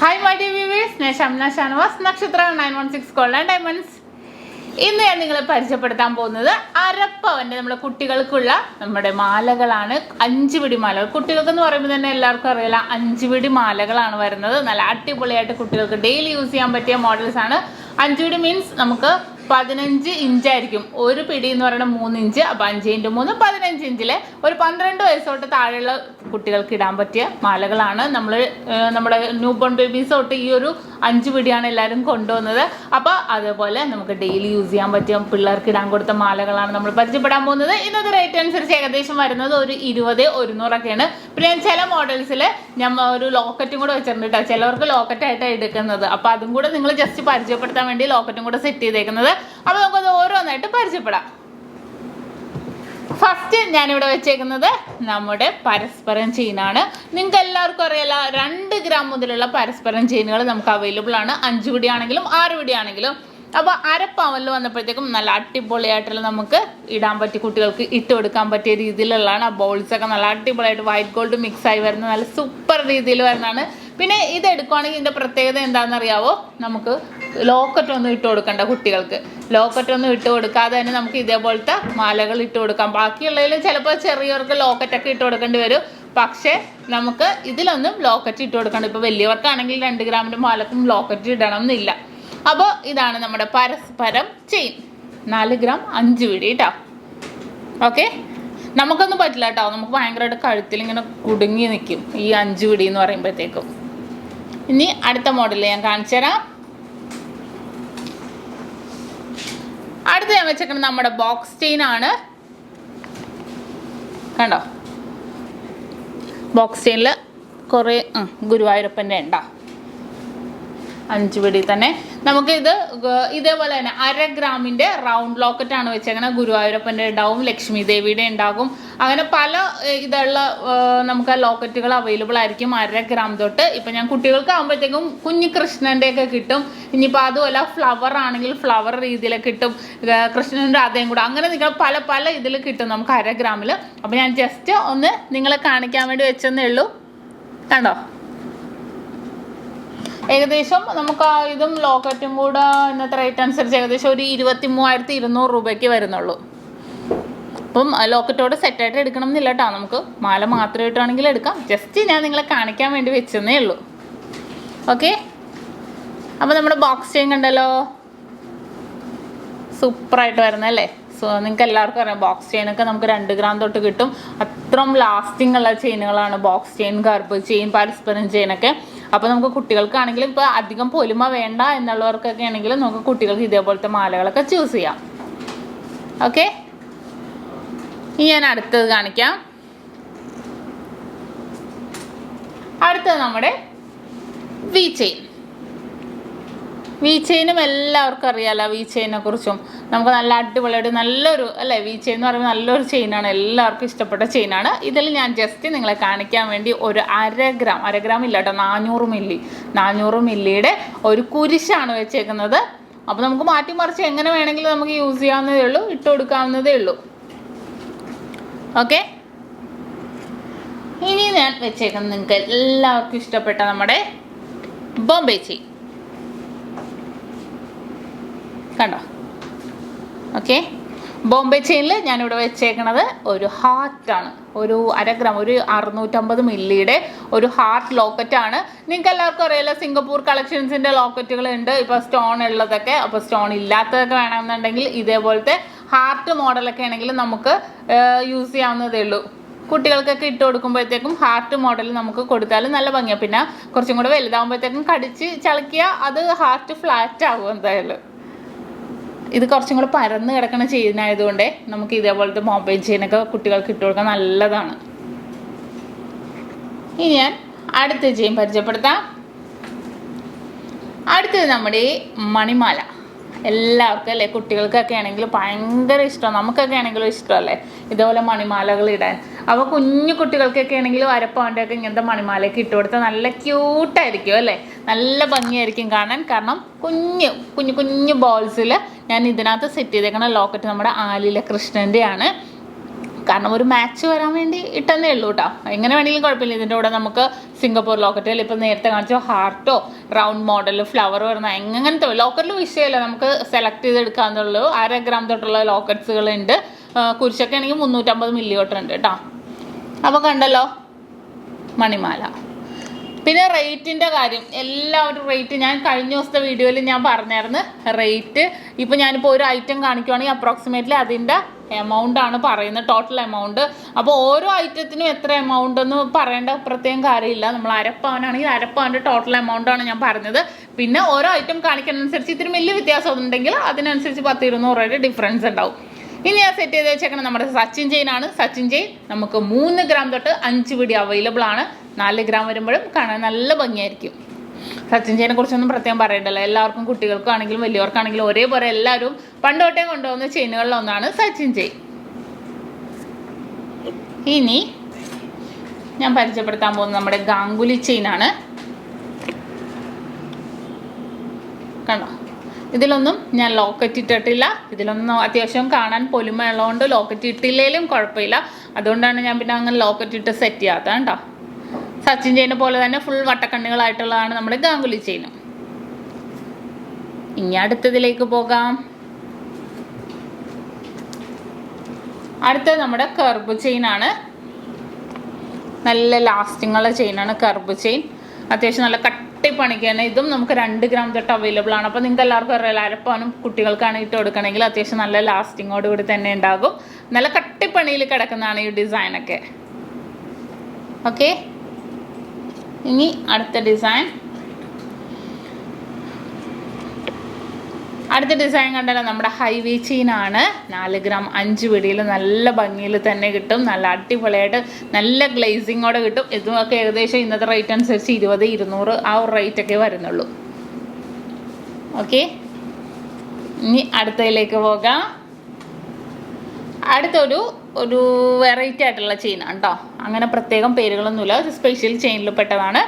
Hi my dear viewers, NAKSHATHRA 916 Gold and Diamonds. ഇന്ന് ഞാൻ നിങ്ങളെ പരിചയപ്പെടുത്താൻ പോകുന്നത് അരപ്പവന്റെ നമ്മുടെ കുട്ടികൾക്കുള്ള നമ്മുടെ മാലകളാണ്. 5 പിടി മാലകൾ. കുട്ടികൾക്ക് എന്ന് പറയുമ്പോൾ തന്നെ എല്ലാവർക്കും അറിയാലോ 5 പിടി മാലകളാണ് വരുന്നത്. നല്ല അടിപൊളിയായിട്ട് കുട്ടികൾക്ക് ഡെയിലി യൂസ് ചെയ്യാൻ പറ്റിയ മോഡൽസ് ആണ്. 5 പിടി മീൻസ് നമുക്ക് 15 ഇഞ്ചായിരിക്കും. ഒരു പിടി എന്ന് പറയുന്നത് 3 ഇഞ്ച്. അപ്പോൾ 5 × 3 15 ഇഞ്ചിലെ ഒരു 12 വയസ്സ് തൊട്ട് താഴെയുള്ള കുട്ടികൾക്ക് ഇടാൻ പറ്റിയ മാലകളാണ്. നമ്മുടെ ന്യൂ ബോൺ ബേബീസ് തൊട്ട് ഈ ഒരു 5 പിടിയാണ് എല്ലാവരും കൊണ്ടുവന്നത്. അപ്പോൾ അതുപോലെ നമുക്ക് ഡെയിലി യൂസ് ചെയ്യാൻ പറ്റിയ പിള്ളേർക്ക് ഇടാൻ കൊടുത്ത മാലകളാണ് നമ്മൾ പരിചയപ്പെടാൻ പോകുന്നത്. ഇന്നത്തെ റേറ്റ് അനുസരിച്ച് ഏകദേശം വരുന്നത് ഒരു 20 100 പിന്നെ ചില മോഡൽസിൽ ഞാൻ ഒരു ലോക്കറ്റും കൂടെ വെച്ചിട്ടുണ്ട് കേട്ടോ. ചിലവർക്ക് ലോക്കറ്റായിട്ടാണ് എടുക്കുന്നത്. അപ്പോൾ അതും കൂടെ നിങ്ങൾ ജസ്റ്റ് പരിചയപ്പെടുത്താൻ വേണ്ടി ലോക്കറ്റും കൂടെ സെറ്റ് ചെയ്തേക്കുന്നത്. അപ്പോൾ നമുക്കത് ഓരോന്നായിട്ട് പരിചയപ്പെടാം. ഫസ്റ്റ് ഞാനിവിടെ വെച്ചേക്കുന്നത് നമ്മുടെ പരസ്പരം ചെയിനാണ്. നിങ്ങൾക്ക് എല്ലാവർക്കും അറിയാലോ 2 ഗ്രാം മുതലുള്ള പരസ്പരം ചെയിനുകൾ നമുക്ക് അവൈലബിൾ ആണ്. 5 പിടി ആണെങ്കിലും 6 പിടി ആണെങ്കിലും. അപ്പോൾ അരപ്പവനിൽ വന്നപ്പോഴത്തേക്കും നല്ല അടിപൊളിയായിട്ടുള്ള നമുക്ക് ഇടാൻ പറ്റി കുട്ടികൾക്ക് ഇട്ട് കൊടുക്കാൻ പറ്റിയ രീതിയിലുള്ളതാണ്. ആ ബോൾസൊക്കെ നല്ല അടിപൊളിയായിട്ട് വൈറ്റ് ഗോൾഡ് മിക്സ് ആയി വരുന്ന നല്ല സൂപ്പർ രീതിയിൽ വരുന്നതാണ്. പിന്നെ ഇത് എടുക്കുവാണെങ്കിൽ ഇതിൻ്റെ പ്രത്യേകത എന്താണെന്ന് അറിയാവോ? നമുക്ക് ലോക്കറ്റൊന്നും ഇട്ട് കൊടുക്കണ്ട കുട്ടികൾക്ക്. ലോക്കറ്റൊന്നും ഇട്ട് കൊടുക്കാതെ തന്നെ നമുക്ക് ഇതേപോലത്തെ മാലകൾ ഇട്ട് കൊടുക്കാം. ബാക്കിയുള്ളതിൽ ചിലപ്പോൾ ചെറിയവർക്ക് ലോക്കറ്റൊക്കെ ഇട്ട് കൊടുക്കേണ്ടി വരും. പക്ഷേ നമുക്ക് ഇതിലൊന്നും ലോക്കറ്റ് ഇട്ട് കൊടുക്കണ്ട. ഇപ്പോൾ വലിയവർക്കാണെങ്കിൽ 2 ഗ്രാമിൻ്റെ മാലക്കും ലോക്കറ്റ് ഇടണം എന്നില്ല. അപ്പോൾ ഇതാണ് നമ്മുടെ പരസ്പരം ചെയിൻ. 4 ഗ്രാം 5 പിടി കേട്ടോ. ഓക്കെ, നമുക്കൊന്നും പറ്റില്ല കേട്ടോ. നമുക്ക് ഭയങ്കരമായിട്ട് കഴുത്തിൽ ഇങ്ങനെ കുടുങ്ങി നിൽക്കും ഈ 5 പിടി എന്ന് പറയുമ്പോഴത്തേക്കും. ഇനി അടുത്ത മോഡൽ ഞാൻ കാണിച്ചു തരാം. അടുത്ത ഞാൻ വെച്ചേക്കുന്നത് നമ്മുടെ ബോക്സ് ചെയിൻ ആണ്. കണ്ടോ, ബോക്സ് ചെയിനിൽ കുറേ ഗുരുവായൂരപ്പൻ്റെ ഉണ്ടോ 5 പിടി തന്നെ. നമുക്ക് ഇതേപോലെ തന്നെ 1/2 ഗ്രാമിൻ്റെ റൗണ്ട് ലോക്കറ്റാണ് വെച്ചേക്കുന്നത്. ഗുരുവായൂരപ്പൻ്റെ ഉണ്ടാവും, ലക്ഷ്മി ദേവിയുടെ ഉണ്ടാകും. അങ്ങനെ പല ഇതുള്ള നമുക്ക് ലോക്കറ്റുകൾ അവൈലബിൾ ആയിരിക്കും 1/2 ഗ്രാം തൊട്ട്. ഇപ്പം ഞാൻ കുട്ടികൾക്ക് ആകുമ്പോഴത്തേക്കും കുഞ്ഞു കൃഷ്ണൻ്റെയൊക്കെ കിട്ടും. ഇനിയിപ്പോൾ അതുമല്ല ഫ്ലവർ ആണെങ്കിൽ ഫ്ലവർ രീതിയിലൊക്കെ കിട്ടും. കൃഷ്ണൻ്റെ അതേം കൂടെ അങ്ങനെ നിങ്ങൾ പല ഇതിൽ കിട്ടും നമുക്ക് 1/2 ഗ്രാമിൽ. അപ്പോൾ ഞാൻ ജസ്റ്റ് ഒന്ന് നിങ്ങളെ കാണിക്കാൻ വേണ്ടി വെച്ചെന്നേ ഉള്ളൂ. കണ്ടോ, ഏകദേശം നമുക്ക് ഇതും ലോക്കറ്റും കൂടെ ഇന്നത്തെ റേറ്റ് അനുസരിച്ച് ഏകദേശം ഒരു 23,200 രൂപയ്ക്ക് വരുന്നുള്ളൂ. അപ്പം ലോക്കറ്റോട് സെറ്റായിട്ട് എടുക്കണം എന്നില്ല കേട്ടോ. നമുക്ക് മാല മാത്രമായിട്ടാണെങ്കിൽ എടുക്കാം. ജസ്റ്റ് ഞാൻ നിങ്ങളെ കാണിക്കാൻ വേണ്ടി വെച്ചെന്നേ ഉള്ളൂ. ഓക്കെ, അപ്പോൾ നമ്മുടെ ബോക്സ് ചെയിൻ കണ്ടല്ലോ, സൂപ്പറായിട്ട് വരുന്നല്ലേ. സോ നിങ്ങൾക്ക് എല്ലാവർക്കും അറിയാം ബോക്സ് ചെയിനൊക്കെ നമുക്ക് 2 ഗ്രാം തൊട്ട് കിട്ടും. അത്രയും ലാസ്റ്റിംഗ് ഉള്ള ചെയിനുകളാണ് ബോക്സ് ചെയിൻ, കറുപ്പ് ചെയിൻ, പരസ്പരം ചെയിനൊക്കെ. അപ്പോൾ നമുക്ക് കുട്ടികൾക്കാണെങ്കിലും ഇപ്പോൾ അധികം പൊലിമ വേണ്ട എന്നുള്ളവർക്കൊക്കെ ആണെങ്കിലും നമുക്ക് കുട്ടികൾക്ക് ഇതേപോലത്തെ മാലകളൊക്കെ ചൂസ് ചെയ്യാം. ഓക്കെ, ഇനി ഞാൻ അടുത്തത് കാണിക്കാം. അടുത്തത് നമ്മുടെ വി ചെയിൻ. വി ചെയിനും എല്ലാവർക്കും അറിയാമല്ലോ. വി ചെയിനെ കുറിച്ചും നമുക്ക് നല്ല അടിപൊളിയായിട്ട് നല്ലൊരു അല്ലേ, വി ചെയിൻ എന്ന് പറയുമ്പോൾ നല്ലൊരു ചെയിനാണ്. എല്ലാവർക്കും ഇഷ്ടപ്പെട്ട ചെയിനാണ്. ഇതിൽ ഞാൻ ജസ്റ്റ് നിങ്ങളെ കാണിക്കാൻ വേണ്ടി ഒരു 1/2 ഗ്രാം ഇല്ല കേട്ടോ, 400 മില്ലിയുടെ ഒരു കുരിശാണ് വെച്ചേക്കുന്നത്. അപ്പോൾ നമുക്ക് മാറ്റി മറിച്ച് എങ്ങനെ വേണമെങ്കിലും നമുക്ക് യൂസ് ചെയ്യാവുന്നതേ ഉള്ളൂ, ഇട്ട് കൊടുക്കാവുന്നതേ ഉള്ളൂ. ഓക്കെ, ഇനി ഞാൻ വെച്ചേക്കുന്നത് നിങ്ങൾക്ക് എല്ലാവർക്കും ഇഷ്ടപ്പെട്ട നമ്മുടെ ബോംബെ ചെയിൻ കണ്ടോ. ഓക്കെ, ബോംബെ ചെയിനിൽ ഞാനിവിടെ വെച്ചേക്കണത് ഒരു ഹാർട്ടാണ്. ഒരു 1/2 ഗ്രാം ഒരു 650 മില്ലിയുടെ ഒരു ഹാർട്ട് ലോക്കറ്റാണ്. നിങ്ങൾക്ക് എല്ലാവർക്കും അറിയാലോ സിംഗപ്പൂർ കളക്ഷൻസിൻ്റെ ലോക്കറ്റുകൾ ഉണ്ട് ഇപ്പോൾ സ്റ്റോൺ ഉള്ളതൊക്കെ. അപ്പോൾ സ്റ്റോൺ ഇല്ലാത്തതൊക്കെ വേണമെന്നുണ്ടെങ്കിൽ ഇതേപോലത്തെ ഹാർട്ട് മോഡലൊക്കെ ആണെങ്കിൽ നമുക്ക് യൂസ് ചെയ്യാവുന്നതേ ഉള്ളൂ. കുട്ടികൾക്കൊക്കെ ഇട്ട് കൊടുക്കുമ്പോഴത്തേക്കും ഹാർട്ട് മോഡൽ നമുക്ക് കൊടുത്താലും നല്ല ഭംഗിയാണ്. പിന്നെ കുറച്ചും കൂടെ വലുതാകുമ്പോഴത്തേക്കും കടിച്ച് ചളിക്കുക അത് ഹാർട്ട് ഫ്ലാറ്റ് ആകും എന്തായാലും. ഇത് കുറച്ചും കൂടെ പരന്ന് കിടക്കണ ചെയിനായതുകൊണ്ട് നമുക്ക് ഇതേപോലത്തെ മൊബൈൽ ചെയിനൊക്കെ കുട്ടികൾക്ക് ഇട്ട് കൊടുക്കാൻ നല്ലതാണ്. ഇനി ഞാൻ അടുത്ത ചെയിൻ പരിചയപ്പെടുത്താം. അടുത്തത് നമ്മുടെ മണിമാല. എല്ലാവർക്കും അല്ലേ, കുട്ടികൾക്കൊക്കെ ആണെങ്കിൽ ഭയങ്കര ഇഷ്ടമാണ്, നമുക്കൊക്കെ ആണെങ്കിലും ഇഷ്ടമല്ലേ ഇതേപോലെ മണിമാലകൾ ഇടാൻ. അപ്പോൾ കുഞ്ഞു കുട്ടികൾക്കൊക്കെ ആണെങ്കിലും അരപ്പവൻ്റെയൊക്കെ ഇങ്ങനത്തെ മണിമാലയൊക്കെ ഇട്ട് കൊടുത്താൽ നല്ല ക്യൂട്ടായിരിക്കും അല്ലേ, നല്ല ഭംഗിയായിരിക്കും കാണാൻ. കാരണം കുഞ്ഞു കുഞ്ഞു ബോൾസിൽ ഞാൻ ഇതിനകത്ത് സെറ്റ് ചെയ്തേക്കണ ലോക്കറ്റ് നമ്മുടെ ആലിലെ കൃഷ്ണൻ്റെയാണ്. കാരണം ഒരു മാച്ച് വരാൻ വേണ്ടി ഇട്ടെന്നേ ഉള്ളൂ കേട്ടോ. എങ്ങനെ വേണമെങ്കിലും കുഴപ്പമില്ല. ഇതിൻ്റെ കൂടെ നമുക്ക് സിംഗപ്പൂർ ലോക്കറ്റിൽ ഇപ്പോൾ നേരത്തെ കാണിച്ചോ ഹാർട്ടോ റൗണ്ട് മോഡൽ ഫ്ലവർ വരുന്ന എങ്ങനത്തെ ലോക്കറ്റിൽ വിഷയമല്ല, നമുക്ക് സെലക്ട് ചെയ്തെടുക്കാന്നുള്ളൂ. 1/2 ഗ്രാം തൊട്ടുള്ള ലോക്കറ്റ്സുകളുണ്ട്. കുരിശൊക്കെ ആണെങ്കിൽ 350 മില്ലി തൊട്ടുണ്ട് കേട്ടോ. അപ്പോൾ കണ്ടല്ലോ മണിമാല. പിന്നെ റേറ്റിൻ്റെ കാര്യം, എല്ലാവരും റേറ്റ് ഞാൻ കഴിഞ്ഞ ദിവസത്തെ വീഡിയോയിൽ ഞാൻ പറഞ്ഞായിരുന്നു റേറ്റ്. ഇപ്പോൾ ഞാനിപ്പോൾ ഒരു ഐറ്റം കാണിക്കുവാണെങ്കിൽ അപ്രോക്സിമേറ്റ്ലി അതിൻ്റെ എമൗണ്ടാണ് പറയുന്നത്, ടോട്ടൽ എമൗണ്ട്. അപ്പോൾ ഓരോ ഐറ്റത്തിനും എത്ര എമൗണ്ട് എന്ന് പറയേണ്ട പ്രത്യേകം കാര്യമില്ല. നമ്മൾ 1/2 പവനാണെങ്കിൽ 1/2 പവൻ്റെ ടോട്ടൽ എമൗണ്ടാണ് ഞാൻ പറഞ്ഞത്. പിന്നെ ഓരോ ഐറ്റം കാണിക്കുന്നതനുസരിച്ച് ഇത്തിരി വലിയ വ്യത്യാസം ഉണ്ടെങ്കിൽ അതിനനുസരിച്ച് 10-200 രൂപയുടെ ഡിഫറൻസ് ഉണ്ടാവും. ഇനി ഞാൻ സെറ്റ് ചെയ്ത് വെച്ചേക്കണം നമ്മുടെ സച്ചിൻ ചെയിനാണ്. സച്ചിൻ ചെയിൻ നമുക്ക് 3 ഗ്രാം തൊട്ട് 5 പിടി അവൈലബിൾ ആണ്. 4 ഗ്രാം വരുമ്പോഴും കാണാൻ നല്ല ഭംഗിയായിരിക്കും. സച്ചിൻ ചെയിനെ കുറിച്ചൊന്നും പ്രത്യേകം പറയണ്ടല്ലോ. എല്ലാവർക്കും കുട്ടികൾക്കാണെങ്കിലും വലിയവർക്കാണെങ്കിലും ഒരേപോലെ എല്ലാവരും പണ്ട് തൊട്ടേ കൊണ്ടുപോകുന്ന ചെയിനുകളിലൊന്നാണ് സച്ചിൻ ചെയിൻ. ഇനി ഞാൻ പരിചയപ്പെടുത്താൻ പോകുന്നത് നമ്മുടെ ഗാംഗുലി ചെയിനാണ്. കണ്ടോ, ഇതിലൊന്നും ഞാൻ ലോക്കറ്റ് ഇട്ടിട്ടില്ല. ഇതിലൊന്നും അത്യാവശ്യം കാണാൻ പൊലിമയുള്ളതുകൊണ്ട് ലോക്കറ്റ് ഇട്ടില്ലേലും കുഴപ്പമില്ല. അതുകൊണ്ടാണ് ഞാൻ പിന്നെ അങ്ങനെ ലോക്കറ്റ് ഇട്ട് സെറ്റ് ചെയ്യാത്തത് കേട്ടോ. സച്ചിൻ ചെയിനെ പോലെ തന്നെ ഫുൾ വട്ടക്കണ്ണികളായിട്ടുള്ളതാണ് നമ്മുടെ ഗാംഗുലി ചെയിൻ. ഇനി അടുത്തതിലേക്ക് പോകാം. അടുത്തത് നമ്മുടെ കർബ് ചെയിനാണ്. നല്ല ലാസ്റ്റിംഗ് ഉള്ള ചെയിനാണ് കർബ് ചെയിൻ. അത്യാവശ്യം നല്ല കട്ടിപ്പണിക്കാണ്. ഇതും നമുക്ക് 2 ഗ്രാം തൊട്ട് അവൈലബിൾ ആണ്. അപ്പോൾ നിങ്ങൾക്ക് എല്ലാവർക്കും അറിയാലോ, 1/2 പവനും കുട്ടികൾക്കാണ് ഇട്ട് കൊടുക്കണമെങ്കിൽ അത്യാവശ്യം നല്ല ലാസ്റ്റിങ്ങോട് കൂടി തന്നെ ഉണ്ടാകും. നല്ല കട്ടിപ്പണിയിൽ കിടക്കുന്നതാണ് ഈ ഡിസൈനൊക്കെ. ഓക്കെ, ഇനി അടുത്ത ഡിസൈൻ കണ്ടല്ലോ, നമ്മുടെ ഹൈവേ ചെയിനാണ്. 4 ഗ്രാം 5 പിടിയിൽ നല്ല ഭംഗിയിൽ തന്നെ കിട്ടും. നല്ല അടിപൊളിയായിട്ട് നല്ല ഗ്ലേസിങ്ങോടെ കിട്ടും. ഇതുമൊക്കെ ഏകദേശം ഇന്നത്തെ റേറ്റ് അനുസരിച്ച് 20-200 ആ ഒരു റേറ്റൊക്കെ വരുന്നുള്ളൂ. ഓക്കെ, ഇനി അടുത്തതിലേക്ക് പോകാം. അടുത്തൊരു വെറൈറ്റി ആയിട്ടുള്ള ചെയിനാണ് കേട്ടോ. അങ്ങനെ പ്രത്യേകം പേരുകളൊന്നുമില്ല, ഒരു സ്പെഷ്യൽ ചെയിനിൽ പെട്ടതാണ്.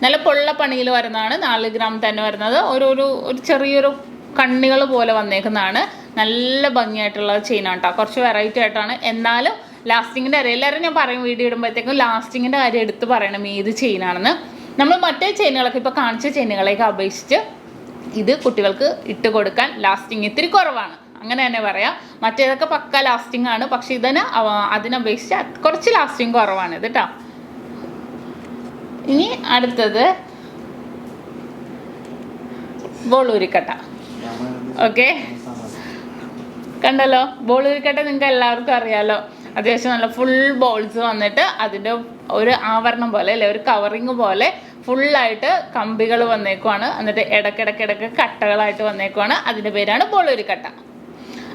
നല്ല പൊള്ള പണിയിൽ വരുന്നതാണ്. 4 ഗ്രാം തന്നെ വരുന്നത്. ഒരു ചെറിയൊരു കണ്ണികൾ പോലെ വന്നേക്കുന്നതാണ്. നല്ല ഭംഗിയായിട്ടുള്ള ചെയിനാണ് കേട്ടോ. കുറച്ച് വെറൈറ്റി ആയിട്ടാണ്. എന്നാലും ലാസ്റ്റിങ്ങിൻ്റെ കാര്യം എല്ലാവരും ഞാൻ പറയും വീഡിയോ ഇടുമ്പോഴത്തേക്കും ലാസ്റ്റിങ്ങിൻ്റെ കാര്യം എടുത്ത് പറയണം ഏത് ചെയിനാണെന്ന്. നമ്മൾ മറ്റേ ചെയിനുകളൊക്കെ ഇപ്പോൾ കാണിച്ച ചെയിനുകളെയൊക്കെ അപേക്ഷിച്ച് ഇത് കുട്ടികൾക്ക് ഇട്ട് കൊടുക്കാൻ ലാസ്റ്റിങ് ഇത്തിരി കുറവാണ്, അങ്ങനെ തന്നെ പറയാം. മറ്റേതൊക്കെ പക്ക ലാസ്റ്റിംഗ് ആണ്, പക്ഷെ അതിനപേക്ഷിച്ച് കുറച്ച് ലാസ്റ്റിംഗ് കുറവാണ് ഇത് കേട്ടോ. ഇനി അടുത്തത് ബോളൂരിക്കട്ട. ഓക്കെ, കണ്ടല്ലോ ബോളൂരിക്കട്ട നിങ്ങൾക്ക് എല്ലാവർക്കും അറിയാലോ. അത്യാവശ്യം നല്ല ഫുൾ ബോൾസ് വന്നിട്ട് അതിൻ്റെ ഒരു ആവരണം പോലെ അല്ലേ, ഒരു കവറിങ് പോലെ ഫുള്ളായിട്ട് കമ്പികൾ വന്നേക്കുവാണ്. എന്നിട്ട് ഇടയ്ക്കിടയ്ക്ക് കട്ടകളായിട്ട് വന്നേക്കുവാണ്. അതിൻ്റെ പേരാണ് ബോളൂരിക്കട്ട.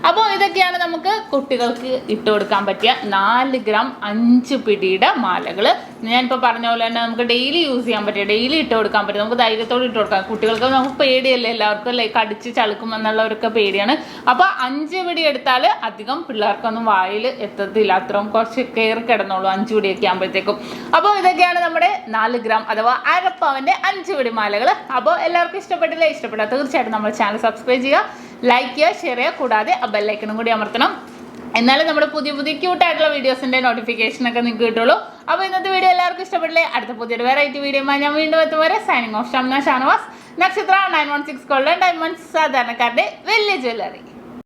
അപ്പോൾ ഇതൊക്കെയാണ് നമുക്ക് കുട്ടികൾക്ക് ഇട്ട് കൊടുക്കാൻ പറ്റിയ 4 ഗ്രാം 5 പിടിയുടെ മാലകൾ. ഞാനിപ്പോൾ പറഞ്ഞ പോലെ തന്നെ നമുക്ക് ഡെയിലി യൂസ് ചെയ്യാൻ പറ്റിയ, ഡെയിലി ഇട്ട് കൊടുക്കാൻ പറ്റും. നമുക്ക് ധൈര്യത്തോടെ ഇട്ട് കൊടുക്കാം. കുട്ടികൾക്ക് നമുക്ക് പേടിയല്ലേ, എല്ലാവർക്കും അല്ലേ കടിച്ച് ചളുക്കും എന്നുള്ളവരൊക്കെ പേടിയാണ്. അപ്പോൾ 5 പിടി എടുത്താൽ അധികം പിള്ളേർക്കൊന്നും വായിൽ എത്തത്തില്ല. അത്രയും കുറച്ച് കയറി കിടന്നോളൂ 5 പിടിയൊക്കെ ആകുമ്പോഴത്തേക്കും. അപ്പോൾ ഇതൊക്കെയാണ് നമ്മുടെ 4 ഗ്രാം അഥവാ 1/2 പവൻ്റെ 5 പിടി മാലകൾ. അപ്പോൾ എല്ലാവർക്കും ഇഷ്ടപ്പെട്ടില്ല, ഇഷ്ടപ്പെട്ടാൽ തീർച്ചയായിട്ടും നമ്മുടെ ചാനൽ സബ്സ്ക്രൈബ് ചെയ്യുക, ലൈക്ക് ചെയ്യുക, ഷെയർ ചെയ്യുക. കൂടാതെ ബെല്ലൈക്കണും കൂടി അമർത്തണം. എന്നാലും നമ്മുടെ പുതിയ ക്യൂട്ടായിട്ടുള്ള വീഡിയോസിൻ്റെ നോട്ടിഫിക്കേഷനൊക്കെ നിങ്ങൾക്ക് കിട്ടുള്ളൂ. അപ്പോൾ ഇന്നത്തെ വീഡിയോ എല്ലാവർക്കും ഇഷ്ടപ്പെട്ടില്ലേ? അടുത്ത പുതിയൊരു വെറൈറ്റി വീഡിയോയുമായി ഞാൻ വീണ്ടും എത്തുവരെ സൈനിങ് ഓഫ്. ഷംന ഷാനവാസ്, നക്ഷത്ര 916 ഗോൾഡ് ആൻഡ് ഡയമണ്ട്സ്, സാധാരണക്കാരുടെ വലിയ ജ്വല്ലറി.